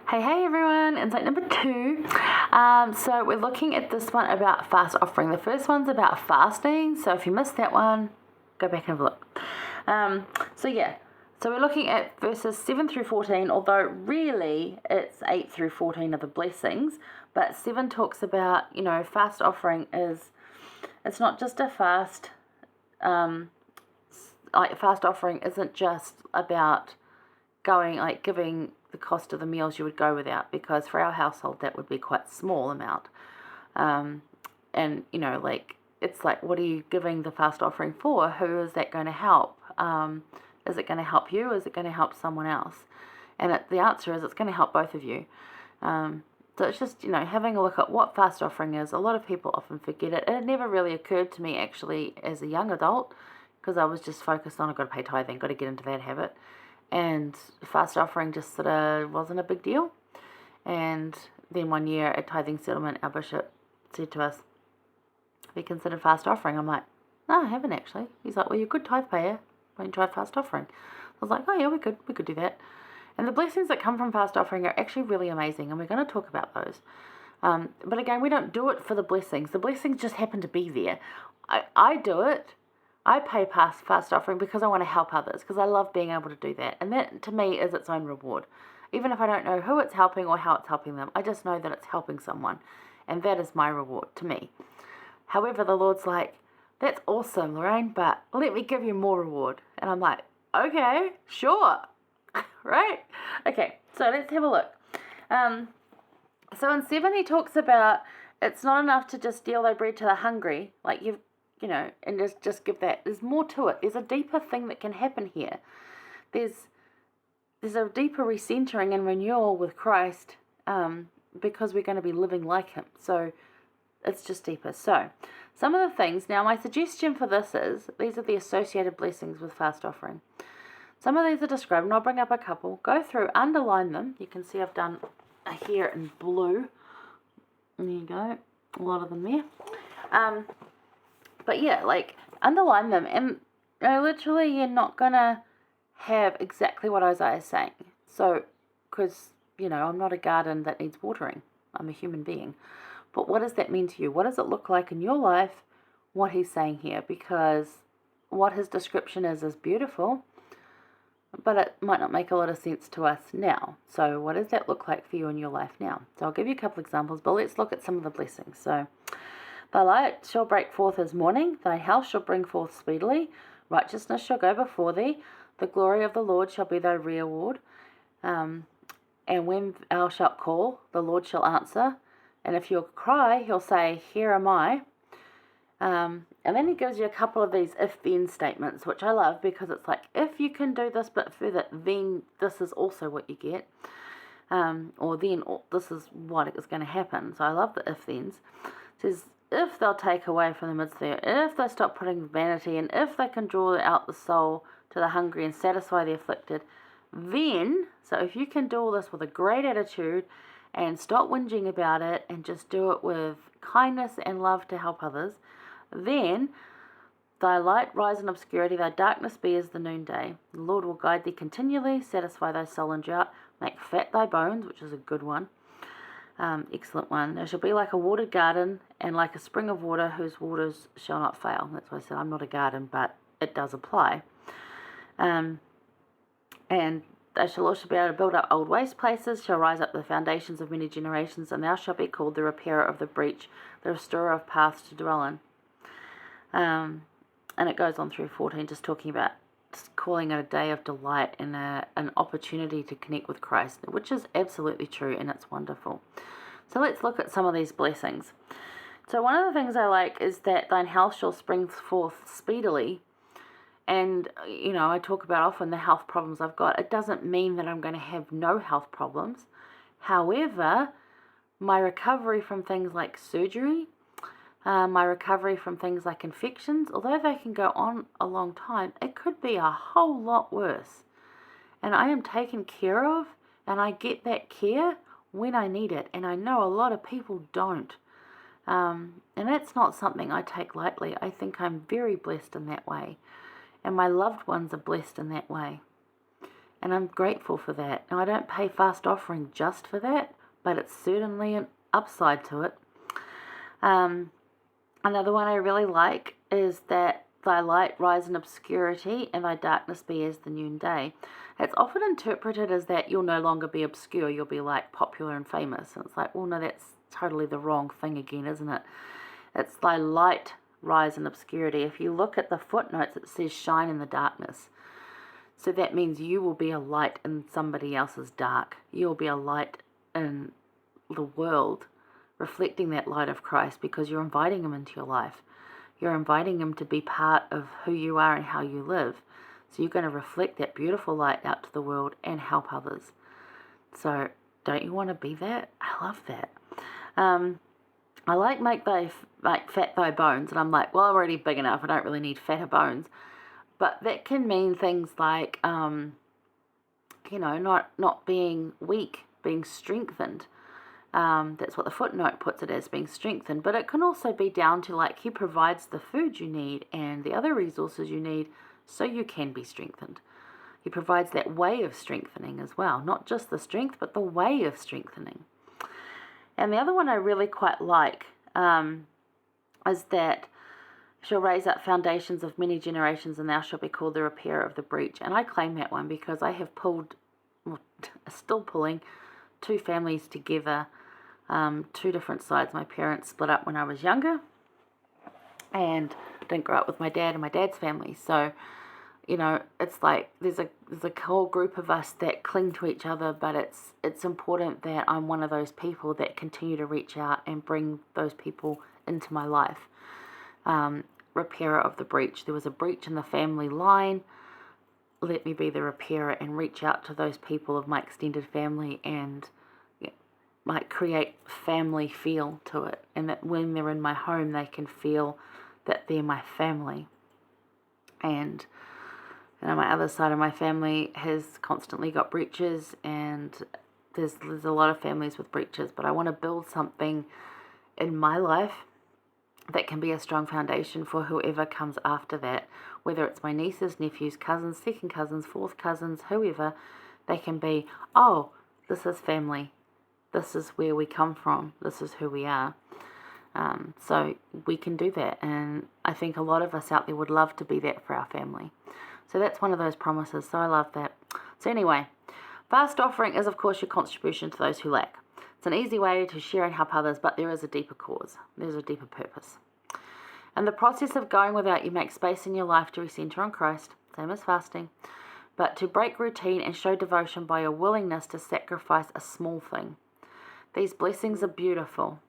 Hey everyone, insight number 2. So we're looking at this one about fast offering. The first one's about fasting, so if you missed that one, go back and have a look. So we're looking at verses 7 through 14, although really it's 8 through 14 of the blessings, but 7 talks about, fast offering it's not just a fast, fast offering isn't just about giving the cost of the meals you would go without, because for our household that would be quite a small amount. It's like, what are you giving the fast offering for? Who is that going to help? Is it going to help you? Is it going to help someone else? And the answer is it's going to help both of you. So it's just, having a look at what fast offering is. A lot of people often forget it. It never really occurred to me actually as a young adult, because I was just focused on I've got to pay tithing, got to get into that habit. And fast offering just sort of wasn't a big deal. And then one year at tithing settlement, our bishop said to us, have you considered fast offering? I'm like, no, I haven't actually. He's like, well, you're a good tithe payer. Why don't you try fast offering? I was like, oh yeah, we could do that. And the blessings that come from fast offering are actually really amazing, and we're going to talk about those. But again, we don't do it for the blessings. The blessings just happen to be there. I do it. I pay fast offering because I want to help others, because I love being able to do that. And that, to me, is its own reward. Even if I don't know who it's helping or how it's helping them, I just know that it's helping someone. And that is my reward to me. However, the Lord's like, that's awesome, Lorraine, but let me give you more reward. And I'm like, okay, sure. Right? Okay, so let's have a look. So in 7, he talks about it's not enough to just deal thy bread to the hungry. Like and just give that. There's more to it. There's a deeper thing that can happen here. There's a deeper recentering and renewal with Christ, because we're going to be living like him. So it's just deeper. So some of the things, now my suggestion for this is, these are the associated blessings with fast offering. Some of these are described, and I'll bring up a couple. Go through, underline them. You can see I've done here in blue. There you go. A lot of them there. But yeah, underline them. And literally you're not going to have exactly what Isaiah is saying. So, because, I'm not a garden that needs watering. I'm a human being. But what does that mean to you? What does it look like in your life, what he's saying here? Because what his description is beautiful, but it might not make a lot of sense to us now. So what does that look like for you in your life now? So I'll give you a couple examples, but let's look at some of the blessings. So, thy light shall break forth as morning, thy house shall bring forth speedily, righteousness shall go before thee, the glory of the Lord shall be thy reward. And when thou shalt call, the Lord shall answer. And if you'll cry, he'll say, here am I. And then he gives you a couple of these if-then statements, which I love, because it's like, if you can do this bit further, then this is also what you get. Or then this is what is going to happen. So I love the if-thens. It says, if they'll take away from the midst there, if they stop putting vanity, and if they can draw out the soul to the hungry and satisfy the afflicted, then, so if you can do all this with a great attitude and stop whinging about it and just do it with kindness and love to help others, then thy light rise in obscurity, thy darkness be as the noonday. The Lord will guide thee continually, satisfy thy soul in drought, make fat thy bones, which is a good one. Excellent one. It shall be like a watered garden and like a spring of water whose waters shall not fail. That's why I said I'm not a garden, but it does apply. And they shall also be able to build up old waste places, shall rise up the foundations of many generations, and thou shalt be called the repairer of the breach, the restorer of paths to dwell in. And it goes on through 14, just talking about just calling it a day of delight and an opportunity to connect with Christ, which is absolutely true, and it's wonderful. So let's look at some of these blessings. So one of the things I like is that thine health shall spring forth speedily. And, I talk about often the health problems I've got. It doesn't mean that I'm going to have no health problems. However, my recovery from things like surgery, my recovery from things like infections, although they can go on a long time, it could be a whole lot worse. And I am taken care of, and I get that care when I need it. And I know a lot of people don't. And that's not something I take lightly. I think I'm very blessed in that way. And my loved ones are blessed in that way. And I'm grateful for that. Now, I don't pay fast offering just for that, but it's certainly an upside to it. Another one I really like is that thy light rise in obscurity and thy darkness be as the noonday. It's often interpreted as that you'll no longer be obscure, you'll be like popular and famous. And it's like, well, no, that's totally the wrong thing again, isn't it? It's thy light rise in obscurity. If you look at the footnotes, it says shine in the darkness. So that means you will be a light in somebody else's dark. You will be a light in the world, reflecting that light of Christ, because you're inviting him into your life. You're inviting him to be part of who you are and how you live. So you're going to reflect that beautiful light out to the world and help others. So don't you want to be that? I love that. I like make fat thy bones, and I'm like, well, I'm already big enough. I don't really need fatter bones. But that can mean things like, not being weak, being strengthened. That's what the footnote puts it as, being strengthened. But it can also be down to like he provides the food you need and the other resources you need so you can be strengthened. He provides that way of strengthening as well. Not just the strength, but the way of strengthening. And the other one I really quite like is that shall raise up foundations of many generations, and thou shalt be called the repairer of the breach. And I claim that one because I have still pulling two families together, two different sides. My parents split up when I was younger, and didn't grow up with my dad and my dad's family. So, it's like there's a whole group of us that cling to each other, but it's important that I'm one of those people that continue to reach out and bring those people into my life. Repairer of the breach. There was a breach in the family line. Let me be the repairer and reach out to those people of my extended family and create family feel to it, and that when they're in my home they can feel that they're my family. And my other side of my family has constantly got breaches, and there's a lot of families with breaches, but I want to build something in my life that can be a strong foundation for whoever comes after that, whether it's my nieces, nephews, cousins, second cousins, fourth cousins, whoever. They can be, oh, this is family, this is where we come from, this is who we are. So we can do that, and I think a lot of us out there would love to be that for our family. So that's one of those promises, so I love that. So anyway, fast offering is of course your contribution to those who lack. It's an easy way to share and help others, but there is a deeper cause. There's a deeper purpose. And the process of going without, you make space in your life to recenter on Christ, same as fasting, but to break routine and show devotion by your willingness to sacrifice a small thing. These blessings are beautiful.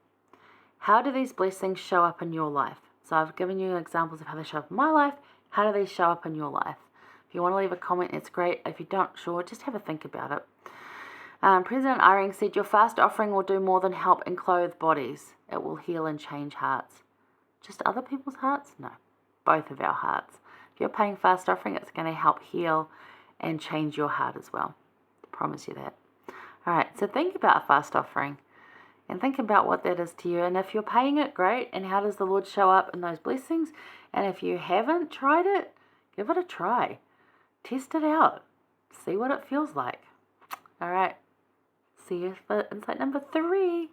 How do these blessings show up in your life? So I've given you examples of how they show up in my life. How do they show up in your life? If you want to leave a comment, it's great. If you don't, sure, just have a think about it. President Eyring said, your fast offering will do more than help and clothe bodies. It will heal and change hearts. Just other people's hearts? No, both of our hearts. If you're paying fast offering, it's going to help heal and change your heart as well. I promise you that. All right, so think about a fast offering and think about what that is to you. And if you're paying it, great. And how does the Lord show up in those blessings? And if you haven't tried it, give it a try. Test it out. See what it feels like. All right. See you for insight number 3.